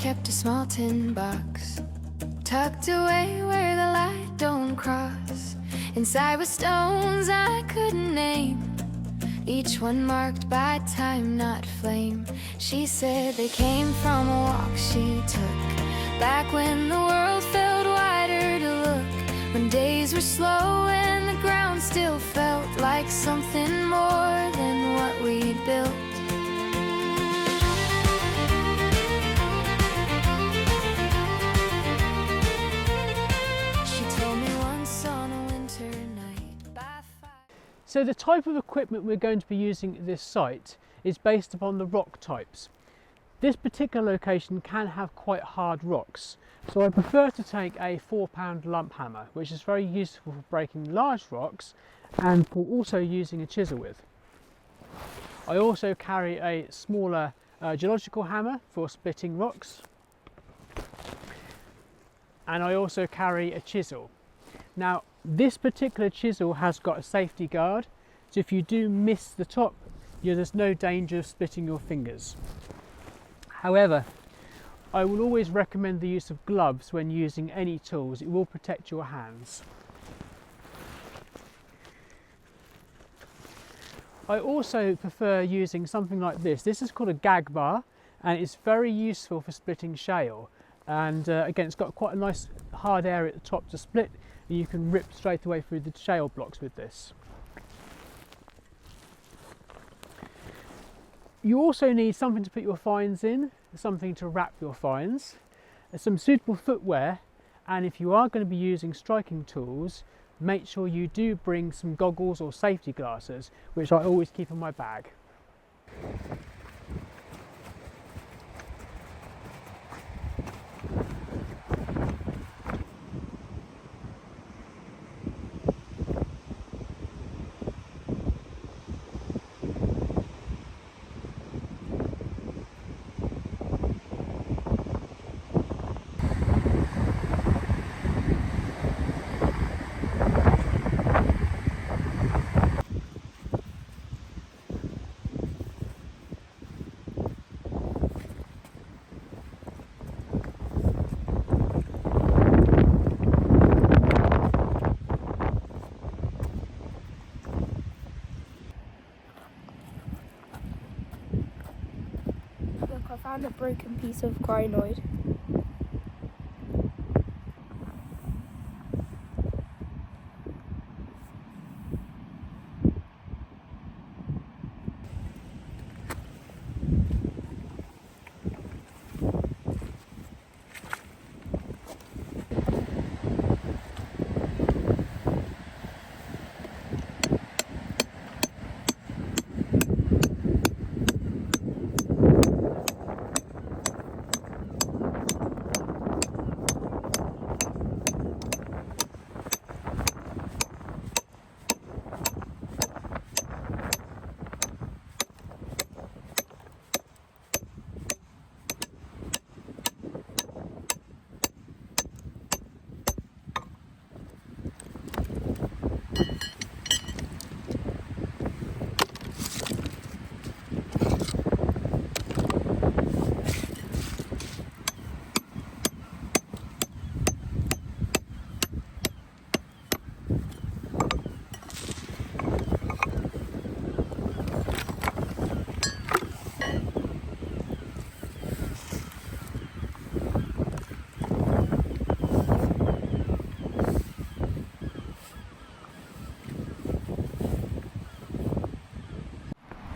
kept a small tin box, tucked away where the light don't cross. Inside were stones I couldn't name, each one marked by time, not flame. She said they came from a walk she took, back when the world felt wider to look, when days were slow and the ground still felt like something more than what we'd built. So the type of equipment we're going to be using at this site is based upon the rock types. This particular location can have quite hard rocks, so I prefer to take a 4-pound lump hammer, which is very useful for breaking large rocks and for also using a chisel with. I also carry a smaller geological hammer for splitting rocks, and I also carry a chisel. Now, this particular chisel has got a safety guard, so if you do miss the top, there's no danger of splitting your fingers. However, I will always recommend the use of gloves when using any tools. It will protect your hands. I also prefer using something like this. This is called a gag bar, and it's very useful for splitting shale. And again, it's got quite a nice hard area at the top to split. You can rip straight away through the shale blocks with this. You also need something to put your fines in, something to wrap your fines, some suitable footwear, and if you are going to be using striking tools, make sure you do bring some goggles or safety glasses, which I always keep in my bag. I found a broken piece of crinoid.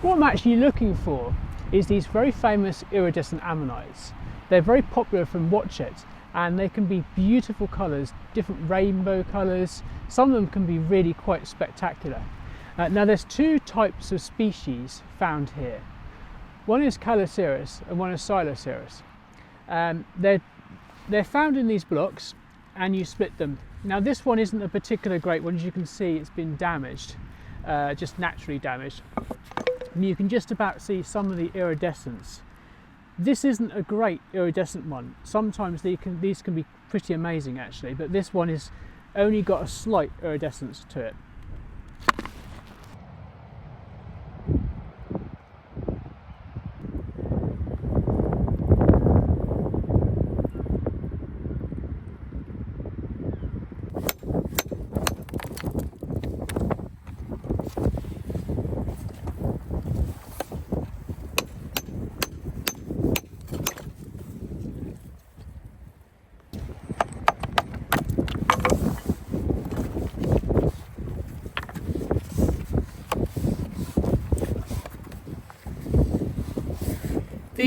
What I'm actually looking for is these very famous iridescent ammonites. They're very popular from Watchet, and they can be beautiful colours, different rainbow colours. Some of them can be really quite spectacular. Now there's two types of species found here. One is Caloceros and one is Siloceros. They're found in these blocks and you split them. Now this one isn't a particular great one. As you can see, it's been damaged, just naturally damaged. And you can just about see some of the iridescence. This isn't a great iridescent one. Sometimes these can be pretty amazing actually, but this one is only got a slight iridescence to it.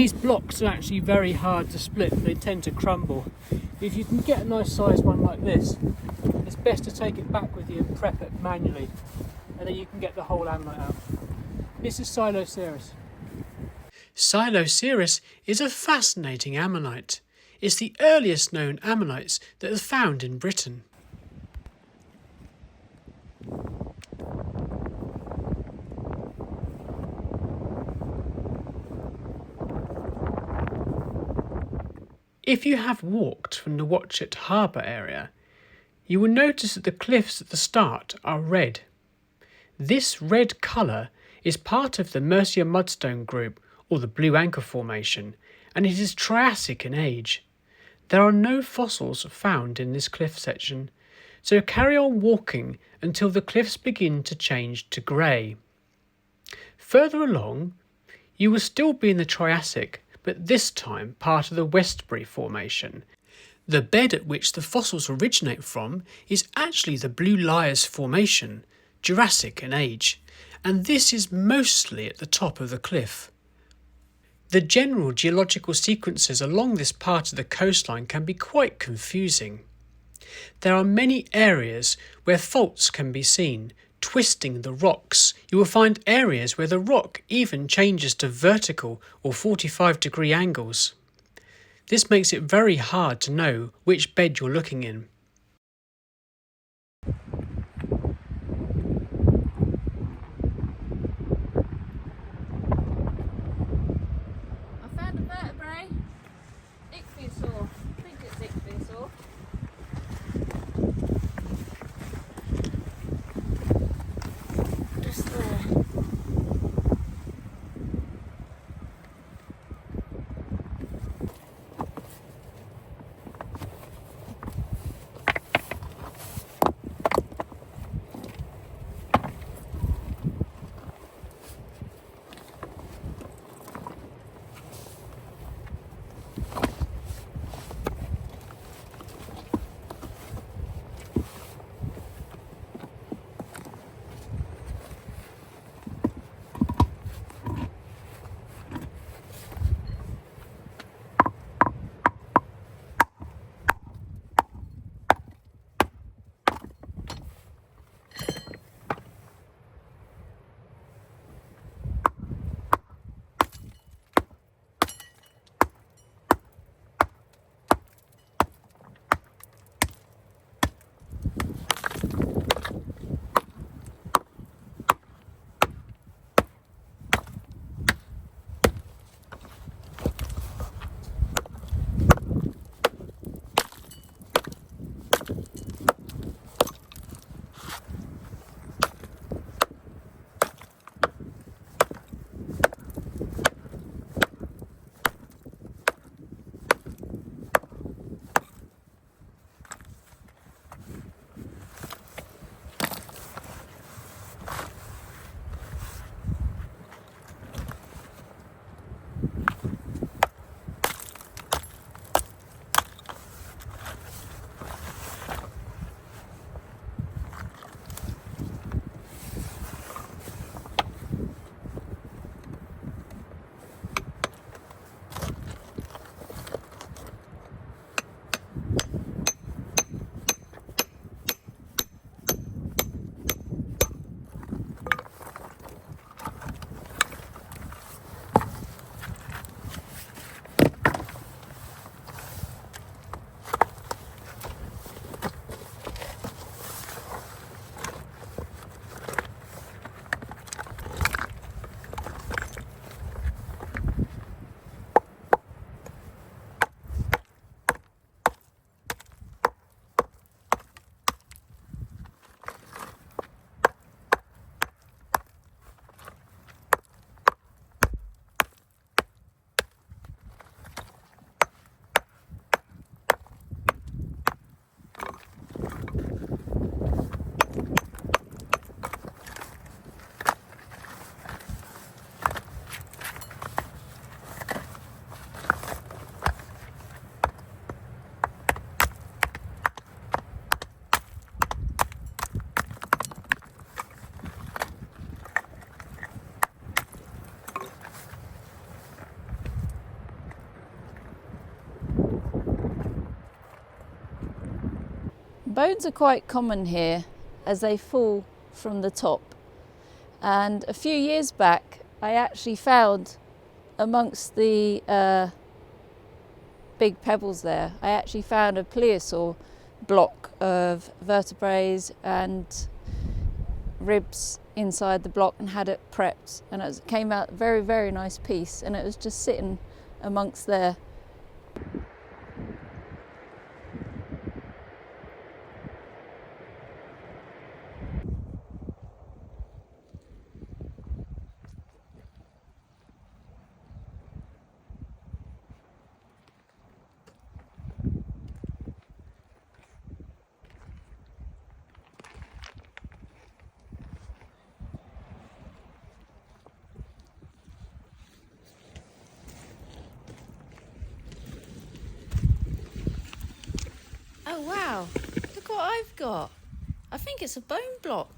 These blocks are actually very hard to split, they tend to crumble. If you can get a nice sized one like this, it's best to take it back with you and prep it manually, and then you can get the whole ammonite out. This is Siloceras. Siloceras is a fascinating ammonite. It's the earliest known ammonites that are found in Britain. If you have walked from the Watchet harbour area, you will notice that the cliffs at the start are red. This red colour is part of the Mercia mudstone group, or the Blue Anchor Formation, and it is Triassic in age. There are no fossils found in this cliff section, so carry on walking until the cliffs begin to change to grey. Further along, you will still be in the Triassic, but this time part of the Westbury Formation. The bed at which the fossils originate from is actually the Blue Liars Formation, Jurassic in age, and this is mostly at the top of the cliff. The general geological sequences along this part of the coastline can be quite confusing. There are many areas where faults can be seen, twisting the rocks. You will find areas where the rock even changes to vertical or 45-degree angles. This makes it very hard to know which bed you're looking in. I found a vertebrae. Ichthyosaur. I think it's ichthyosaur. Just there. Bones are quite common here as they fall from the top. And a few years back, I actually found amongst the big pebbles there, I actually found a plesiosaur block of vertebrae and ribs inside the block and had it prepped, and it came out a very, very nice piece, and it was just sitting amongst there. Oh wow, look what I've got. I think it's a bone block.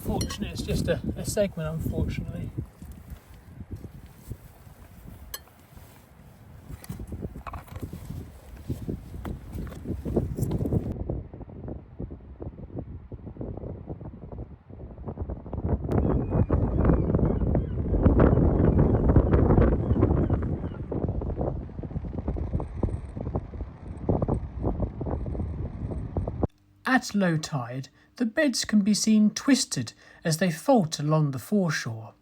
Unfortunately, it's just a segment, unfortunately. At low tide, the beds can be seen twisted as they fault along the foreshore.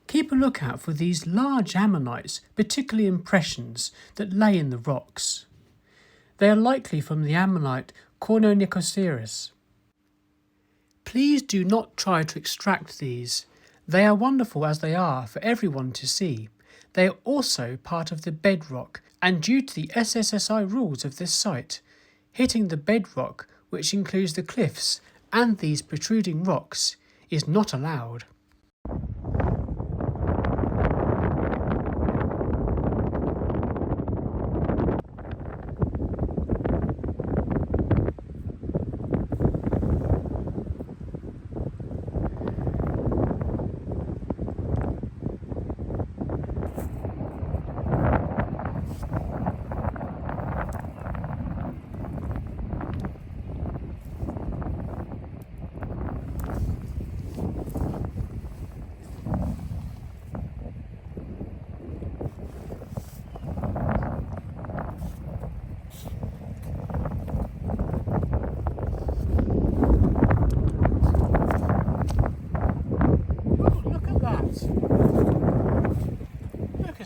Keep a lookout for these large ammonites, particularly impressions, that lay in the rocks. They are likely from the ammonite Cornonicoceras. Please do not try to extract these. They are wonderful as they are for everyone to see. They are also part of the bedrock, and due to the SSSI rules of this site, hitting the bedrock, which includes the cliffs and these protruding rocks, is not allowed.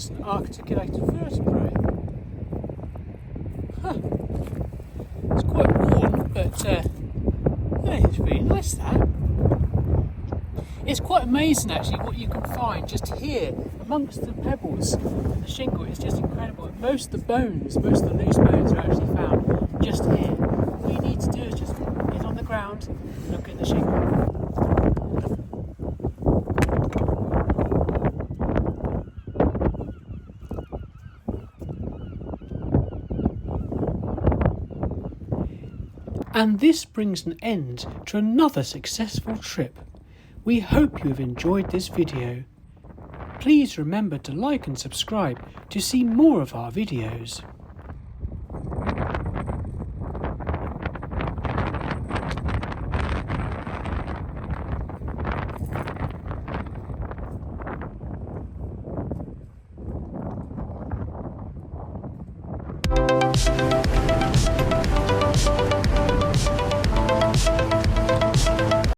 An articulated vertebrae. Huh. It's quite worn, but yeah, it's really nice that. It's quite amazing actually what you can find just here amongst the pebbles and the shingle. It's just incredible. Most of the loose bones are actually found just here. All you need to do is just get on the ground and look at the shingle. And this brings an end to another successful trip. We hope you have enjoyed this video. Please remember to like and subscribe to see more of our videos.